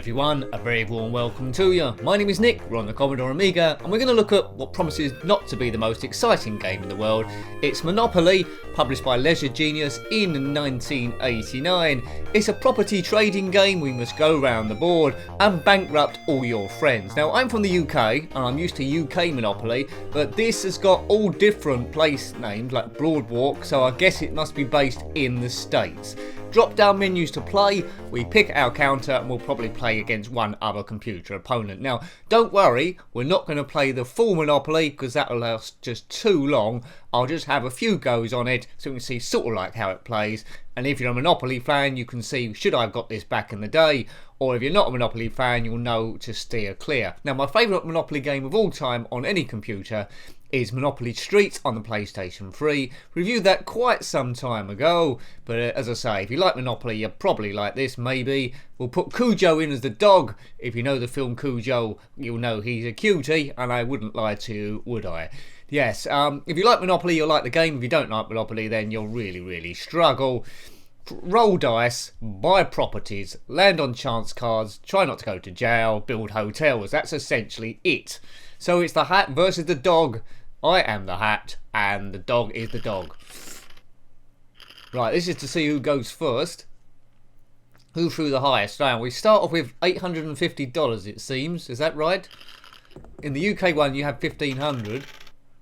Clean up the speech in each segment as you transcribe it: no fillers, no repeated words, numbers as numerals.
everyone, a very warm welcome to you. My name is Nick, we're on the Commodore Amiga, and we're going to look at what promises not to be the most exciting game in the world. It's Monopoly, published by Leisure Genius in 1989. It's a property trading game where you must go round the board and bankrupt all your friends. Now, I'm from the UK, and I'm used to UK Monopoly, but this has got all different place names, like Broadwalk, so I guess it must be based in the States. Drop down menus to play, we pick our counter and we'll probably play against one other computer opponent. Now, don't worry, we're not going to play the full Monopoly because that'll last just too long. I'll just have a few goes on it so we can see sort of like how it plays. And if you're a Monopoly fan, you can see, should I have got this back in the day? Or if you're not a Monopoly fan, you'll know to steer clear. Now, my favourite Monopoly game of all time on any computer is Monopoly Street on the PlayStation 3. Reviewed that quite some time ago, but as I say, if you like Monopoly, you'll probably like this, maybe. We'll put Cujo in as the dog. If you know the film Cujo, you'll know he's a cutie, and I wouldn't lie to you, would I? Yes, if you like Monopoly, you'll like the game. If you don't like Monopoly, then you'll really struggle. Roll dice, buy properties, land on chance cards, try not to go to jail, build hotels. That's essentially it. So it's the hat versus the dog. I am the hat, and the dog is the dog. Right, this is to see who goes first. Who threw the highest? Now, we start off with $850, it seems. Is that right? In the UK one, you have $1,500.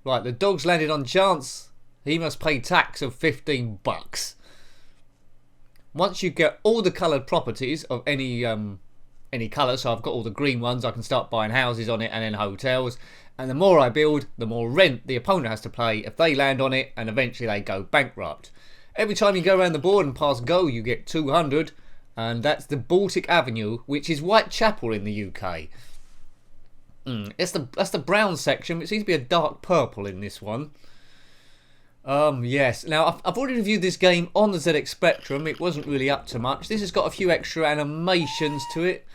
Right, the dog's landed on chance. He must pay tax of $15. Once you get all the coloured properties of any colour, so I've got all the green ones, I can start buying houses on it and then hotels. And the more I build, the more rent the opponent has to pay if they land on it, and eventually they go bankrupt. Every time you go around the board and pass go, you get 200, and that's the Baltic Avenue, which is Whitechapel in the UK. That's the brown section. It seems to be a dark purple in this one. Yes. Now, I've already reviewed this game on the ZX Spectrum. It wasn't really up to much. This has got a few extra animations to it.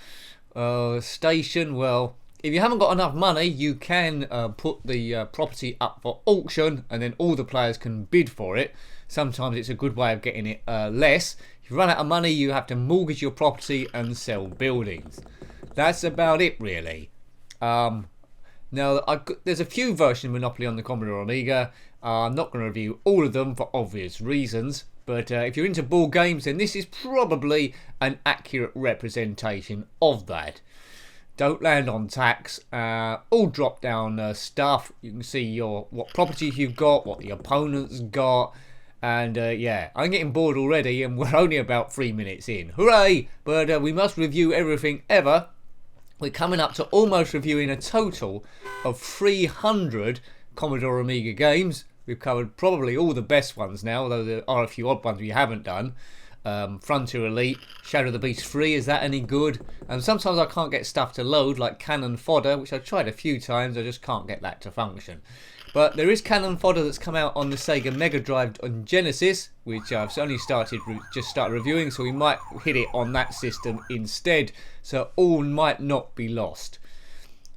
Station, well, if you haven't got enough money, you can put the property up for auction, and then all the players can bid for it. Sometimes it's a good way of getting it less. If you run out of money, you have to mortgage your property and sell buildings. That's about it, really. Now, there's a few versions of Monopoly on the Commodore Amiga. I'm not going to review all of them for obvious reasons, but if you're into board games, then this is probably an accurate representation of that. Don't land on tax. All drop down stuff. You can see what properties you've got, what the opponent's got, and yeah, I'm getting bored already, and we're only about 3 minutes in. Hooray! But we must review everything ever. We're coming up to almost reviewing a total of 300 Commodore Amiga games. We've covered probably all the best ones now, although there are a few odd ones we haven't done. Frontier Elite, Shadow of the Beast 3, is that any good? And sometimes I can't get stuff to load, like Cannon Fodder, which I've tried a few times, I just can't get that to function. But there is Cannon Fodder that's come out on the Sega Mega Drive on Genesis, which I've only just started reviewing, so we might hit it on that system instead, so all might not be lost.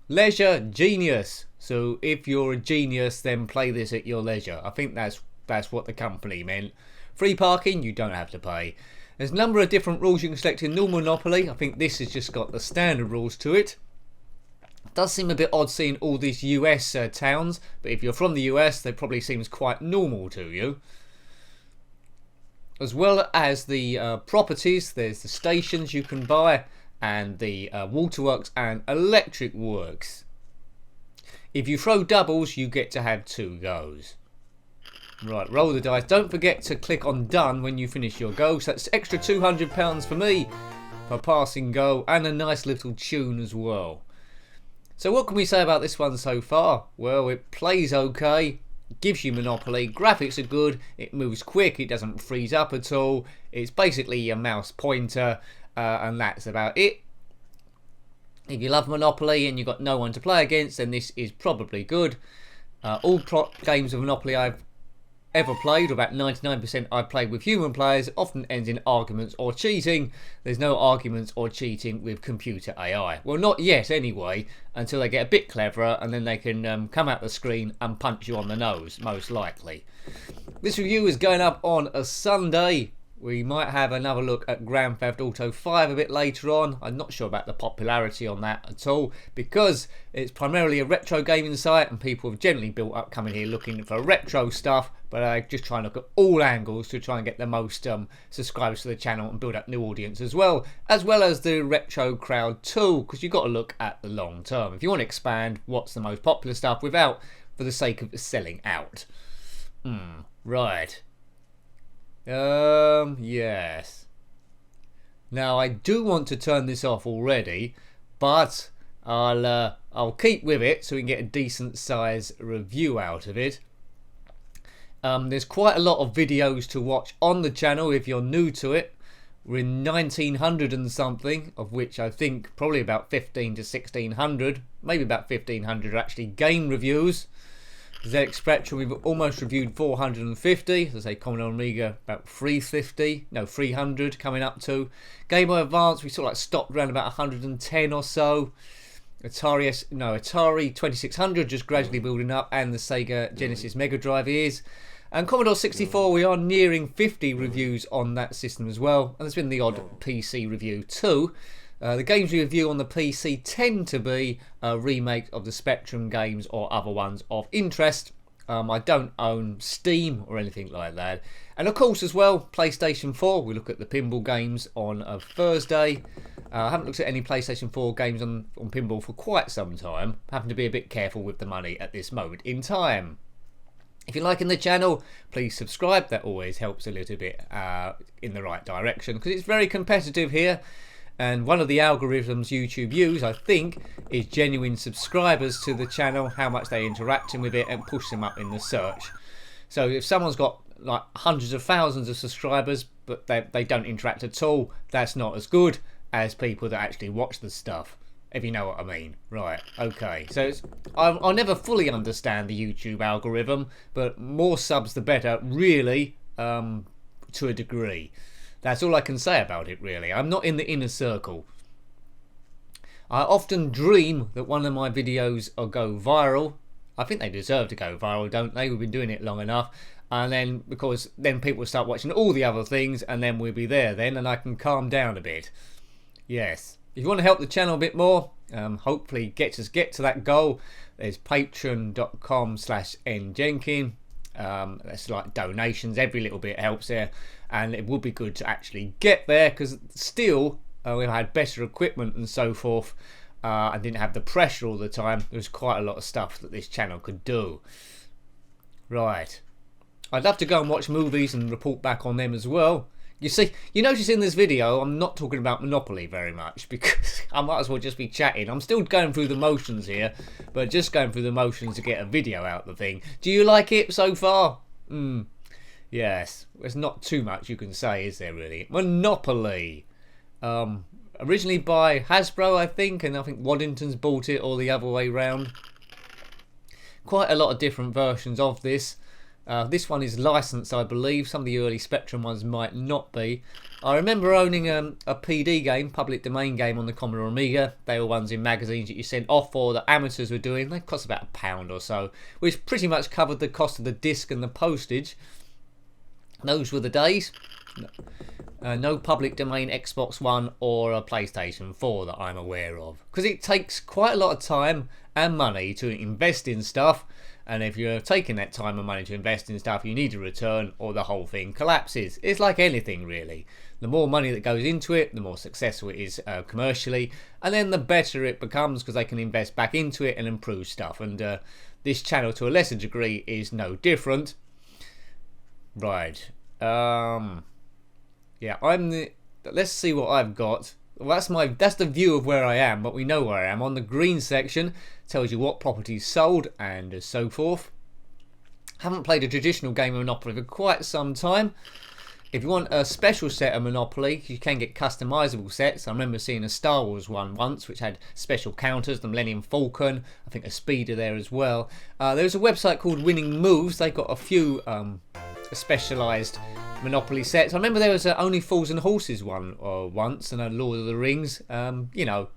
Leisure Genius, so if you're a genius, then play this at your leisure. I think that's what the company meant. Free parking, you don't have to pay. There's a number of different rules you can select in normal Monopoly. I think this has just got the standard rules to it. It does seem a bit odd seeing all these US towns, but if you're from the US, they probably seems quite normal to you. As well as the properties, there's the stations you can buy, and the waterworks and electric works. If you throw doubles, you get to have 2 goes. Right, roll the dice. Don't forget to click on done when you finish your go. So that's extra £200 for me for passing go, and a nice little tune as well. So what can we say about this one so far? Well, it plays okay, gives you Monopoly, graphics are good, it moves quick, it doesn't freeze up at all, it's basically a mouse pointer, and that's about it. If you love Monopoly and you've got no one to play against, then this is probably good. All games of Monopoly I've ever played, or about 99% I've played with human players, often ends in arguments or cheating. There's no arguments or cheating with computer AI. Well, not yet anyway, until they get a bit cleverer, and then they can come out the screen and punch you on the nose, most likely. This review is going up on a Sunday, We might have another look at Grand Theft Auto 5 a bit later on. I'm not sure about the popularity on that at all, because it's primarily a retro gaming site and people have generally built up coming here looking for retro stuff, but I just try and look at all angles to try and get the most subscribers to the channel and build up new audience as well as the retro crowd too, because you've got to look at the long term. If you want to expand, what's the most popular stuff without for the sake of selling out. Right. Yes. Now I do want to turn this off already, but I'll keep with it so we can get a decent size review out of it. There's quite a lot of videos to watch on the channel if you're new to it. We're in 1900 and something, of which I think probably about 15 to 1600, maybe about 1500 are actually game reviews. ZX Spectrum, we've almost reviewed 450. As I say, Commodore Amiga about 300 coming up to. Game Boy Advance, we sort of like stopped around about 110 or so. Atari 2600 just gradually building up, and the Sega Genesis Mega Drive is. And Commodore 64, we are nearing 50 reviews on that system as well. And there's been the odd PC review too. The games we review on the PC tend to be a remake of the Spectrum games or other ones of interest. I don't own Steam or anything like that. And of course as well, PlayStation 4, we look at the pinball games on a Thursday. I haven't looked at any PlayStation 4 games on pinball for quite some time. Having to be a bit careful with the money at this moment in time. If you're liking the channel, please subscribe. That always helps a little bit in the right direction, because it's very competitive here. And one of the algorithms YouTube use, I think, is genuine subscribers to the channel, how much they're interacting with it, and push them up in the search. So if someone's got like hundreds of thousands of subscribers, but they don't interact at all, that's not as good as people that actually watch the stuff, if you know what I mean. Right, okay. So I'll never fully understand the YouTube algorithm, but more subs the better, really, to a degree. That's all I can say about it, really. I'm not in the inner circle. I often dream that one of my videos will go viral. I think they deserve to go viral, don't they? We've been doing it long enough. And then, because then people start watching all the other things, and then we'll be there then, and I can calm down a bit. Yes. If you want to help the channel a bit more, hopefully get to that goal, there's patreon.com/njenkin. That's like donations, every little bit helps there, and it would be good to actually get there, because still we've had better equipment and so forth. I didn't have the pressure all the time. There's quite a lot of stuff that this channel could do. Right, I'd love to go and watch movies and report back on them as well. You see, you notice in this video I'm not talking about Monopoly very much, because I might as well just be chatting. I'm still going through the motions here, but just going through the motions to get a video out the thing. Do you like it so far? Yes, there's not too much you can say, is there really? Monopoly. Originally by Hasbro, I think, and I think Waddington's bought it, or the other way round. Quite a lot of different versions of this. This one is licensed, I believe. Some of the early Spectrum ones might not be. I remember owning a PD game, public domain game, on the Commodore Amiga. They were ones in magazines that you sent off or that amateurs were doing. They cost about £1 or so, which pretty much covered the cost of the disc and the postage. Those were the days. No public domain Xbox One or a PlayStation 4 that I'm aware of, because it takes quite a lot of time and money to invest in stuff. And if you're taking that time and money to invest in stuff, you need a return or the whole thing collapses. It's like anything, really. The more money that goes into it, the more successful it is commercially, and then the better it becomes, because they can invest back into it and improve stuff. And this channel, to a lesser degree, is no different. Right. Yeah, let's see what I've got. Well, that's the view of where I am, but we know where I am. On the green section, tells you what properties sold and so forth. Haven't played a traditional game of Monopoly for quite some time. If you want a special set of Monopoly, you can get customizable sets. I remember seeing a Star Wars one once, which had special counters, the Millennium Falcon, I think a speeder there as well. There's a website called Winning Moves. They got a few specialised Monopoly sets. I remember there was Only Fools and Horses one once, and a Lord of the Rings. You know,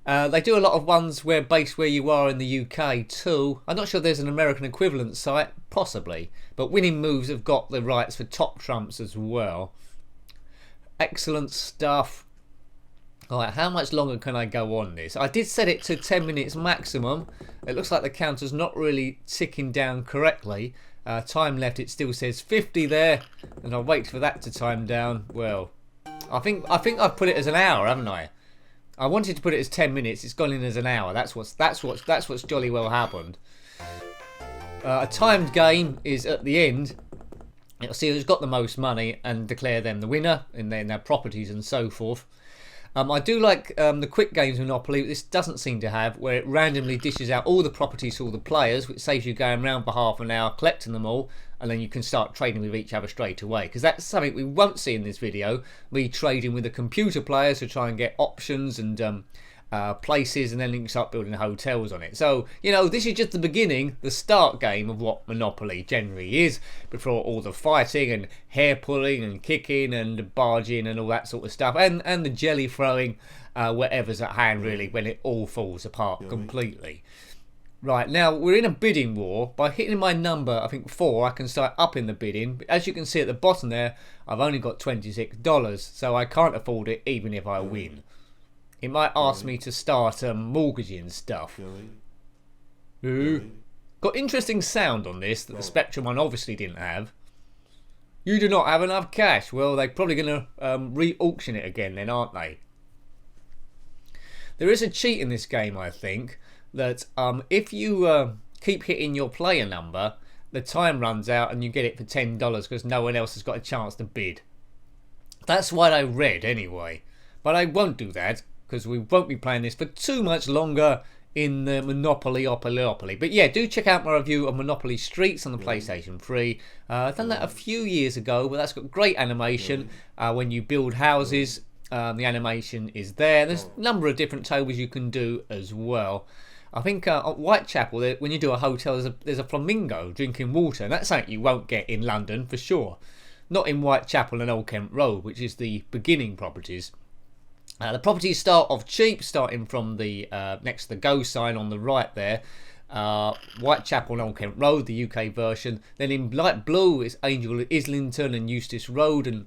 they do a lot of ones based where you are in the UK too. I'm not sure there's an American equivalent site, possibly, but Winning Moves have got the rights for Top Trumps as well. Excellent stuff. Alright, how much longer can I go on this? I did set it to 10 minutes maximum. It looks like the counter's not really ticking down correctly. Time left, it still says 50 there, and I'll wait for that to time down. Well, I think I've put it as an hour, haven't I? I wanted to put it as 10 minutes. It's gone in as an hour. That's what's jolly well happened. A timed game is at the end. You'll see who's got the most money and declare them the winner, and then their properties and so forth. I do like the quick games Monopoly. This doesn't seem to have, where it randomly dishes out all the properties to all the players, which saves you going around for half an hour collecting them all, and then you can start trading with each other straight away. Because that's something we won't see in this video. Me trading with the computer players to try and get options and places, and then you can start building hotels on it. So, you know, this is just the beginning, the start game of what Monopoly generally is, before all the fighting and hair pulling and kicking and barging and all that sort of stuff, and the jelly throwing, whatever's at hand really, when it all falls apart completely. Right, now we're in a bidding war. By hitting my number, I think 4, I can start upping the bidding. But as you can see at the bottom there, I've only got $26, so I can't afford it even if I win. It might ask me to start mortgaging stuff. Ooh. Got interesting sound on this that the Spectrum one obviously didn't have. You do not have enough cash. Well, they're probably going to re-auction it again then, aren't they? There is a cheat in this game, I think, that if you keep hitting your player number, the time runs out and you get it for $10 because no one else has got a chance to bid. That's what I read anyway. But I won't do that, because we won't be playing this for too much longer in the Monopoly. But yeah, do check out my review of Monopoly Streets on the PlayStation 3. I've done that a few years ago, but that's got great animation. When you build houses, the animation is there. There's a number of different tables you can do as well. I think at Whitechapel, when you do a hotel, there's a flamingo drinking water, and that's something you won't get in London for sure. Not in Whitechapel and Old Kent Road, which is the beginning properties. The properties start off cheap, starting from the next to the Go sign on the right there. Whitechapel and Old Kent Road, the UK version. Then in light blue is Angel Islington and Eustace Road and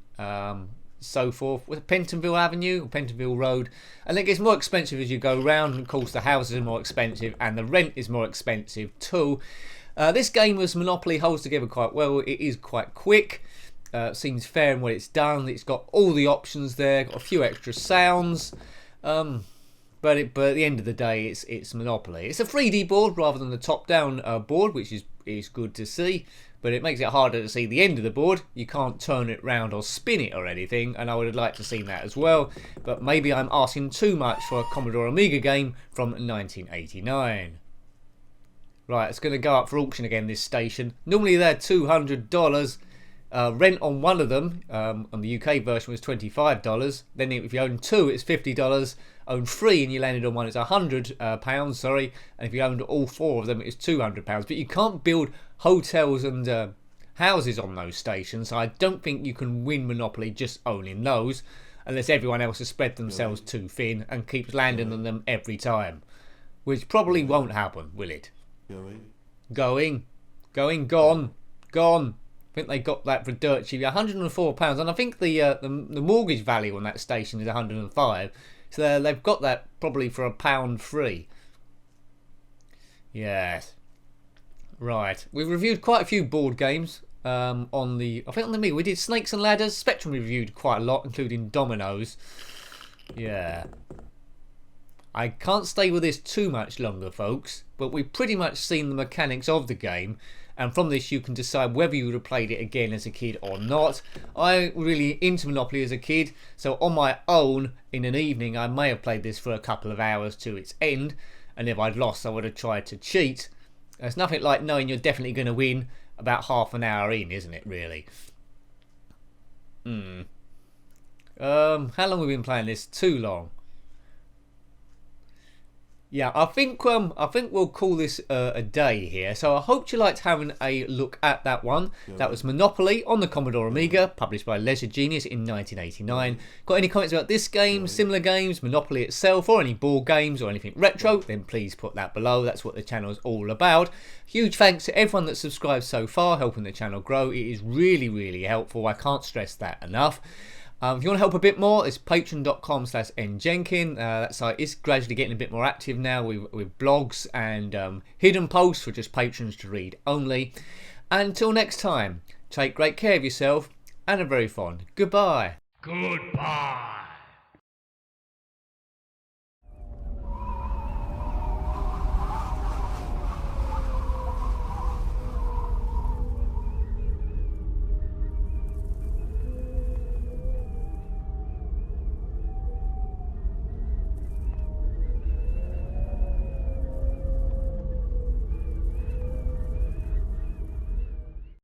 so forth. With Pentonville Avenue or Pentonville Road. And it gets more expensive as you go round. And of course the houses are more expensive and the rent is more expensive too. This game, as Monopoly, holds together quite well. It is quite quick. Seems fair in what it's done. It's got all the options there, got a few extra sounds, but at the end of the day, it's Monopoly. It's a 3D board rather than the top-down board, which is good to see, but it makes it harder to see the end of the board. You can't turn it round or spin it or anything, and I would have liked to see that as well, but maybe I'm asking too much for a Commodore Amiga game from 1989. Right, it's going to go up for auction again, this station. Normally they're $200. Rent on one of them, on the UK version, was $25. Then if you own 2, it's $50. Own 3 and you landed on one, it's £100, sorry. And if you owned all 4 of them, it's £200. But you can't build hotels and houses on those stations. So I don't think you can win Monopoly just owning those, unless everyone else has spread themselves too thin and keeps landing on them every time. Which probably won't happen, will it? Gone. I think they got that for dirt cheap, £104, and I think the mortgage value on that station is £105. So they've got that probably for £1 free. Yes. Right. We've reviewed quite a few board games on the Amiga. We did Snakes and Ladders. Spectrum reviewed quite a lot, including Dominoes. Yeah. I can't stay with this too much longer, folks, but we've pretty much seen the mechanics of the game. And from this you can decide whether you would have played it again as a kid or not. I really into Monopoly as a kid, so on my own in an evening I may have played this for a couple of hours to its end, and if I'd lost I would have tried to cheat. It's nothing like knowing you're definitely going to win about half an hour in, isn't it really? How long have we been playing this? Too long. Yeah, I think we'll call this a day here. So I hope you liked having a look at that one. That was Monopoly on the Commodore Amiga, published by Leisure Genius in 1989. Got any comments about this game, similar games, Monopoly itself, or any board games or anything retro? Then please put that below. That's what the channel is all about. Huge thanks to everyone that's subscribed so far, helping the channel grow. It is really, really helpful. I can't stress that enough. If you want to help a bit more, it's patreon.com/njenkin. That site is gradually getting a bit more active now with blogs and hidden posts for just patrons to read only. Until next time, take great care of yourself and a very fond goodbye. Goodbye.